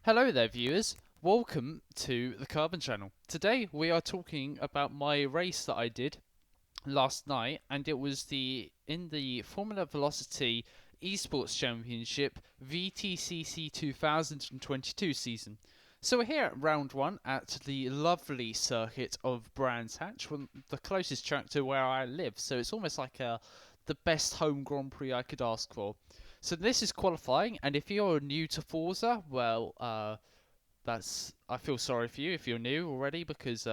Hello there viewers, welcome to the Carbon channel. Today we are talking about my race that I did last night, and it was in the Formula Velocity Esports Championship VTCC 2022 season. So we're here at round 1 at the lovely circuit of Brands Hatch, the closest track to where I live, so it's almost like the best home Grand Prix I could ask for. So this is qualifying, and if you're new to Forza, well, I feel sorry for you if you're new already, because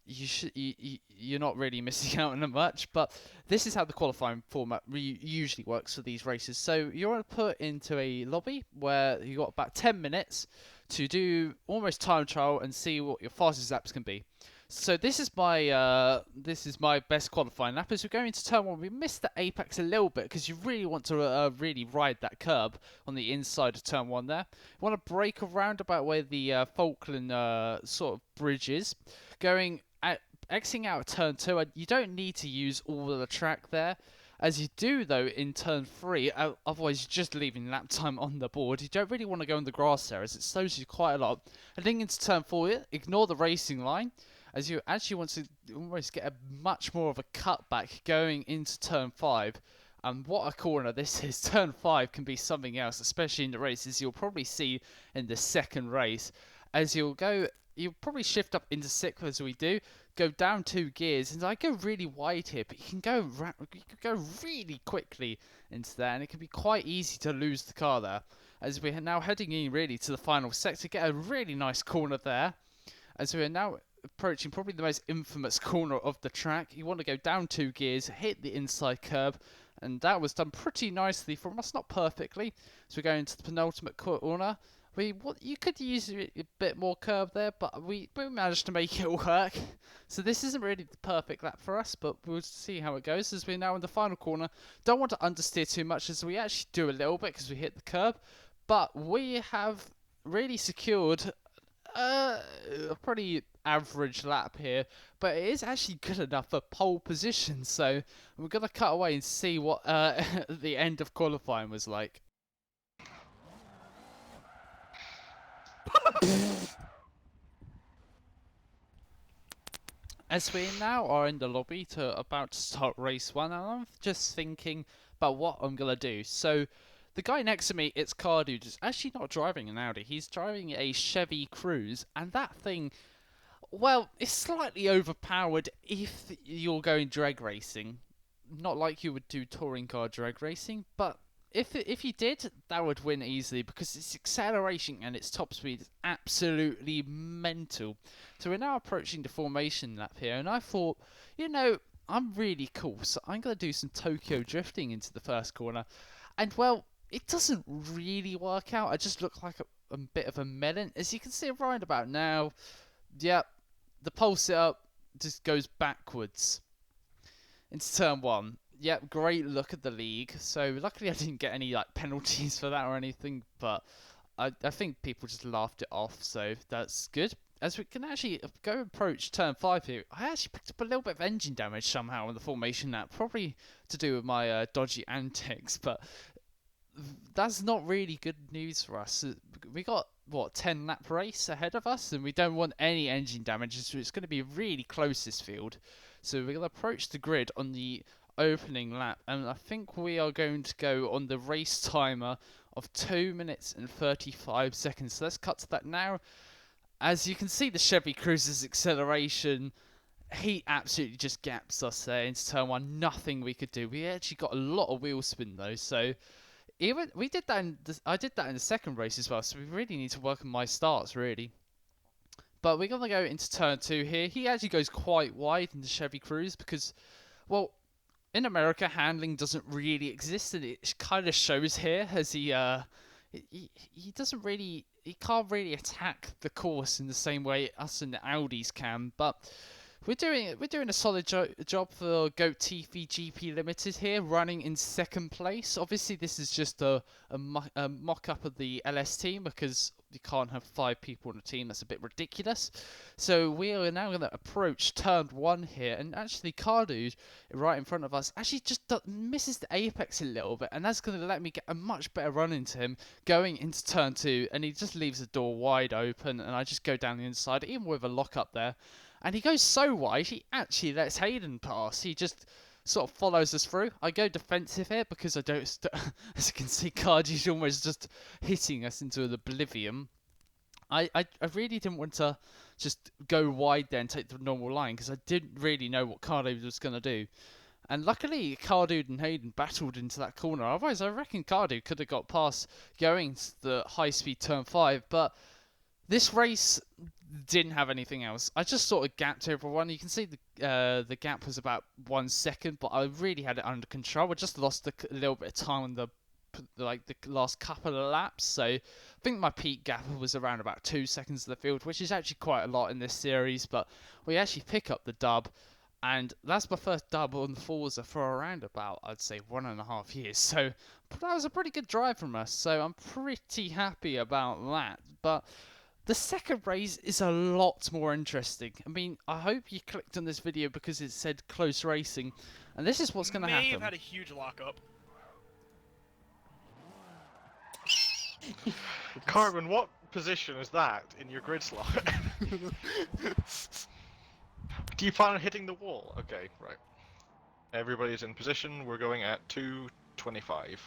you're not really missing out on much. But this is how the qualifying format usually works for these races. So you're put into a lobby where you got about 10 minutes to do almost time trial and see what your fastest laps can be. So this is my best qualifying lap. As we go into turn 1, we missed the apex a little bit because you really want to really ride that curb on the inside of turn 1 there. You want to brake around about where the Falkland sort of bridge is, going at exiting out of turn 2. And you don't need to use all of the track there, as you do though in turn 3. Otherwise you're just leaving lap time on the board. You don't really want to go on the grass there, as it slows you quite a lot. Heading into turn 4, ignore the racing line, as you actually want to almost get a much more of a cutback going into turn 5. And what a corner this is. Turn 5 can be something else, especially in the races you'll probably see in the second race. As you'll probably shift up into 6th as we do, go down 2 gears, and I go really wide here, but you can go really quickly into there, and it can be quite easy to lose the car there. As we're now heading in really to the final sector, get a really nice corner there, as we are now approaching probably the most infamous corner of the track. You want to go down 2 gears, hit the inside curb, and that was done pretty nicely from us, not perfectly. So we're going to the penultimate corner. You could use a bit more curb there, but we managed to make it work. So this isn't really the perfect lap for us, but we'll see how it goes as we're now in the final corner. Don't want to understeer too much, as we actually do a little bit because we hit the curb, but we have really secured a pretty average lap here, but it is actually good enough for pole position. So we're going to cut away and see what the end of qualifying was like. As we now are in the lobby about to start race 1, and I'm just thinking about what I'm going to do. So the guy next to me, it's Cardude, is actually not driving an Audi. He's driving a Chevy Cruze, and that thing, well, it's slightly overpowered if you're going drag racing. Not like you would do touring car drag racing, but if you did, that would win easily, because its acceleration and its top speed is absolutely mental. So we're now approaching the formation lap here, and I thought, I'm really cool, so I'm going to do some Tokyo drifting into the first corner. And well, it doesn't really work out. I just look like a bit of a melon. As you can see right about now, yep, the pole setup just goes backwards into turn 1. Yep, great look at the league. So luckily I didn't get any penalties for that or anything, but I think people just laughed it off, so that's good. As we can actually go approach turn 5 here, I actually picked up a little bit of engine damage somehow in the formation lap, probably to do with my dodgy antics, but that's not really good news for us. We got, 10 lap race ahead of us, and we don't want any engine damage, so it's going to be really close this field. So we're going to approach the grid on the opening lap, and I think we are going to go on the race timer of 2 minutes and 35 seconds. So let's cut to that now. As you can see, the Chevy Cruze's acceleration, he absolutely just gaps us there into turn 1. Nothing we could do. We actually got a lot of wheel spin though, so even we did that. I did that in the second race as well. So we really need to work on my starts really. But we're gonna go into turn 2 here. He actually goes quite wide in the Chevy Cruze because, well, in America, handling doesn't really exist, and it kind of shows here as he doesn't really, he can't really attack the course in the same way us and the Audis can. But we're doing a solid job for Goat TV GP Limited here, running in second place. Obviously, this is just a mock-up of the LS team, because you can't have 5 people on a team. That's a bit ridiculous. So we are now going to approach turn 1 here, and actually Cardude right in front of us actually just misses the apex a little bit, and that's going to let me get a much better run into him going into turn 2, and he just leaves the door wide open, and I just go down the inside, even with a lock up there. And he goes so wide, he actually lets Hayden pass. He just sort of follows us through. I go defensive here because I don't, as you can see, Cardi's almost just hitting us into oblivion. I really didn't want to just go wide there and take the normal line because I didn't really know what Cardo was going to do. And luckily, Cardude and Hayden battled into that corner. Otherwise, I reckon Cardude could have got past going to the high-speed turn 5. But this race didn't have anything else. I just sort of gapped everyone. You can see the gap was about 1 second, but I really had it under control. I just lost a little bit of time on the last couple of laps. So I think my peak gap was around about 2 seconds of the field, which is actually quite a lot in this series. But we actually pick up the dub. And that's my first dub on Forza for around about, I'd say, 1.5 years. So that was a pretty good drive from us. So I'm pretty happy about that. But the second race is a lot more interesting. I mean, I hope you clicked on this video because it said close racing. And this is what's going to happen. May have had a huge lockup. Carbon, what position is that in your grid slot? Do you plan on hitting the wall? Okay, right. Everybody's in position. We're going at 2:25.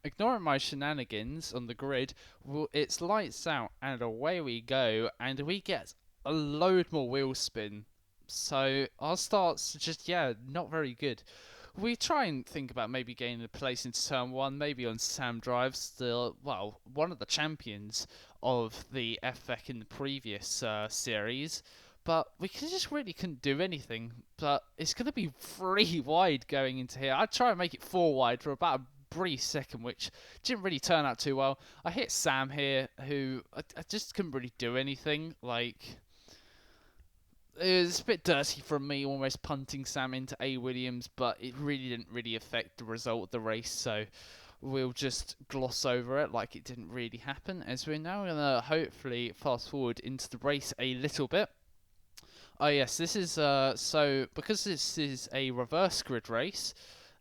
Ignoring my shenanigans on the grid, it's lights out and away we go, and we get a load more wheel spin. So our starts just, not very good. We try and think about maybe gaining a place into turn 1, maybe on Sam Drive, still, well, one of the champions of the Fvec in the previous series. But we just really couldn't do anything. But it's going to be 3 wide going into here. I'd try and make it 4 wide for about a brief second, which didn't really turn out too well. I hit Sam here, who I just couldn't really do anything. Like, it was a bit dirty from me, almost punting Sam into A. Williams, but it really didn't really affect the result of the race, so we'll just gloss over it like it didn't really happen, as we're now going to hopefully fast forward into the race a little bit. Oh yes, this is, so because this is a reverse grid race,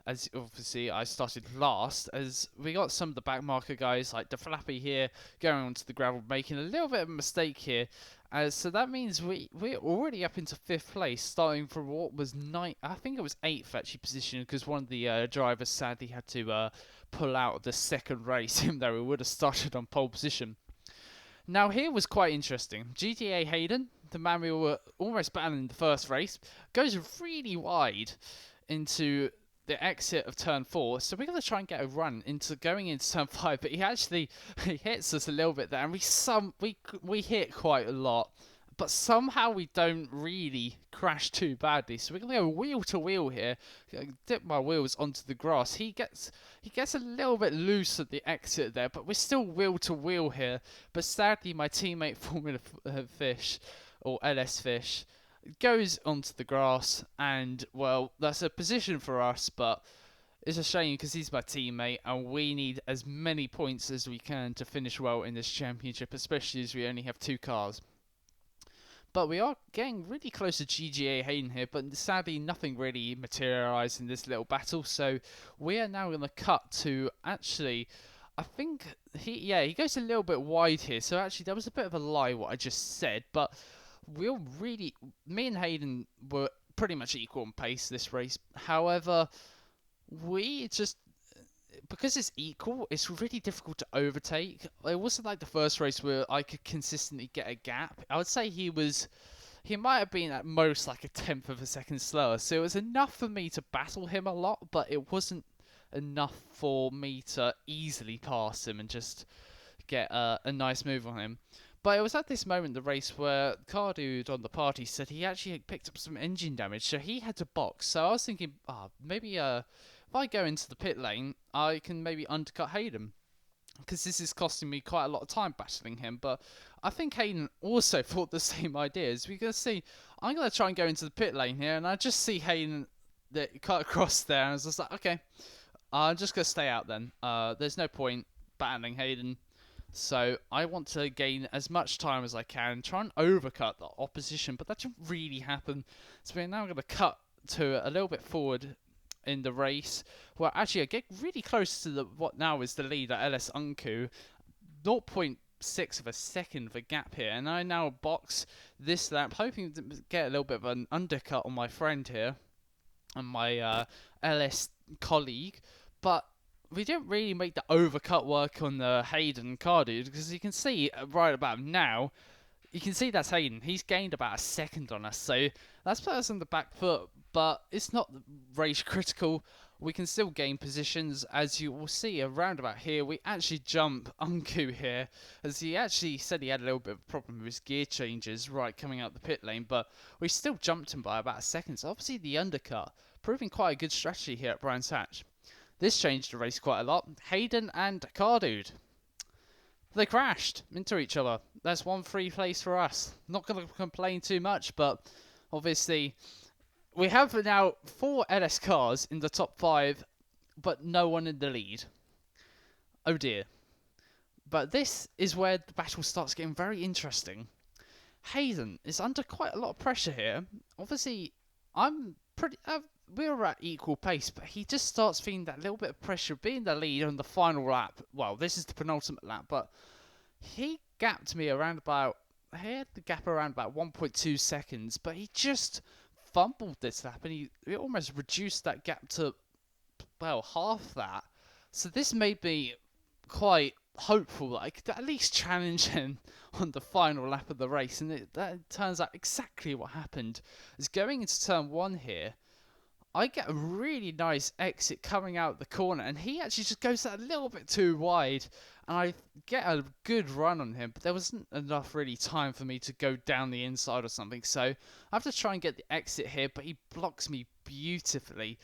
as obviously I started last, as we got some of the backmarker guys like the Flappy here going onto the gravel, making a little bit of a mistake here. So that means we're already up into 5th place, starting from what was I think it was 8th actually position, because one of the drivers sadly had to pull out of the second race, even though we would have started on pole position. Now here was quite interesting. GTA Hayden, the man we were almost battling in the first race, goes really wide into the exit of turn 4, so we're going to try and get a run into going into turn 5, but he hits us a little bit there, and we hit quite a lot, but somehow we don't really crash too badly. So we're going to go wheel to wheel here, dip my wheels onto the grass. He gets a little bit loose at the exit there, but we're still wheel to wheel here. But sadly, my teammate Formula Fish, or LS Fish, goes onto the grass, and well, that's a position for us, but it's a shame because he's my teammate and we need as many points as we can to finish well in this championship, especially as we only have 2 cars. But we are getting really close to GTA Hayden here, but sadly nothing really materialised in this little battle, so we are now going to cut to, actually, I think he goes a little bit wide here, so actually that was a bit of a lie what I just said, but me and Hayden were pretty much equal on pace this race. However, because it's equal, it's really difficult to overtake. It wasn't like the first race where I could consistently get a gap. I would say he might have been at most like a 1/10 of a second slower. So it was enough for me to battle him a lot, but it wasn't enough for me to easily pass him and just get a nice move on him. But it was at this moment in the race where Cardude on the party said he actually picked up some engine damage, so he had to box. So I was thinking, maybe if I go into the pit lane, I can maybe undercut Hayden, because this is costing me quite a lot of time battling him. But I think Hayden also thought the same idea. As we can see, I'm going to try and go into the pit lane here, and I just see Hayden that cut across there, and I was just like, okay, I'm just going to stay out then. There's no point battling Hayden. So I want to gain as much time as I can, try and overcut the opposition, but that didn't really happen. So we're now going to cut to a little bit forward in the race. Well, actually, I get really close to the what now is the leader, LS Unku. 0.6 of a second of a gap here, and I now box this lap, hoping to get a little bit of an undercut on my friend here and my LS colleague, but we didn't really make the overcut work on the Hayden car dude, because you can see right about now, you can see that's Hayden. He's gained about a second on us, so that's put us on the back foot, but it's not race critical. We can still gain positions, as you will see around about here. We actually jump Unku here, as he actually said he had a little bit of a problem with his gear changes right coming out the pit lane, but we still jumped him by about a second. So obviously the undercut, proving quite a good strategy here at Brands Hatch. This changed the race quite a lot. Hayden and Cardude, they crashed into each other. That's one free place for us. Not going to complain too much, but obviously we have now 4 LS cars in the top 5, but no one in the lead. Oh dear. But this is where the battle starts getting very interesting. Hayden is under quite a lot of pressure here. Obviously, I'm pretty. We're at equal pace, but he just starts feeling that little bit of pressure, being the lead on the final lap. Well, this is the penultimate lap, but he gapped me around about. He had the gap around about 1.2 seconds, but he just fumbled this lap, and he almost reduced that gap to, well, half that. So this made me quite hopeful that I could at least challenge him on the final lap of the race, and that turns out exactly what happened. Is going into turn 1 here, I get a really nice exit coming out the corner, and he actually just goes a little bit too wide, and I get a good run on him, but there wasn't enough really time for me to go down the inside or something, so I have to try and get the exit here, but he blocks me beautifully.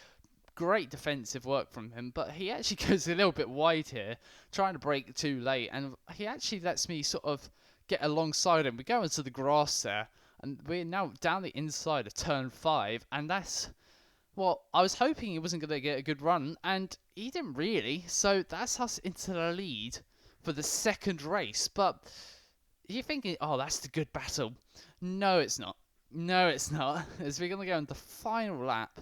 Great defensive work from him, but he actually goes a little bit wide here, trying to break too late, and he actually lets me sort of get alongside him. We go into the grass there, and we're now down the inside of turn 5, and that's, well, I was hoping he wasn't going to get a good run, and he didn't really, so that's us into the lead for the second race. But you're thinking, oh, that's the good battle. No, it's not. No, it's not. As we're going to go into the final lap,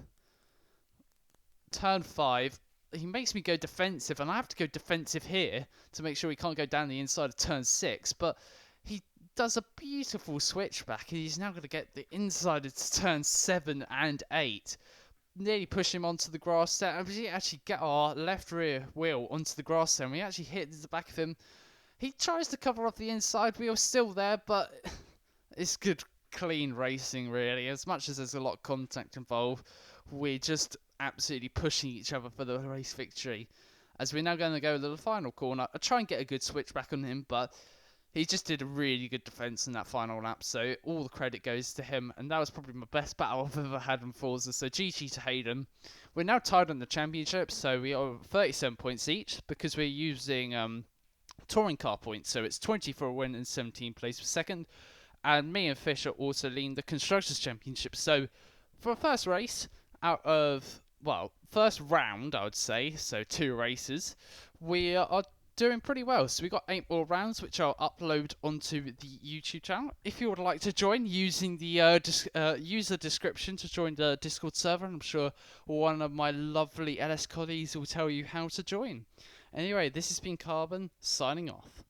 turn 5, he makes me go defensive, and I have to go defensive here to make sure he can't go down the inside of turn 6, but he does a beautiful switchback, and he's now going to get the inside of turn 7 and 8. Nearly push him onto the grass there, and we actually get our left rear wheel onto the grass there, and we actually hit the back of him. He tries to cover off the inside wheel, still there, but it's good, clean racing, really. As much as there's a lot of contact involved, we're just absolutely pushing each other for the race victory. As we're now going to go to the final corner, I try and get a good switch back on him, but he just did a really good defense in that final lap, so all the credit goes to him, and that was probably my best battle I've ever had in Forza, so GG to Hayden. We're now tied on the championship, so we are 37 points each, because we're using touring car points, so it's 20 for a win and 17 place for second, and me and Fish are also leading the Constructors' Championship, so for a first race, out of, well, first round, I would say, so 2 races, we are doing pretty well. So we got 8 more rounds, which I'll upload onto the YouTube channel. If you would like to join, using the user description to join the Discord server, I'm sure one of my lovely LS colleagues will tell you how to join. Anyway, this has been Carbon, signing off.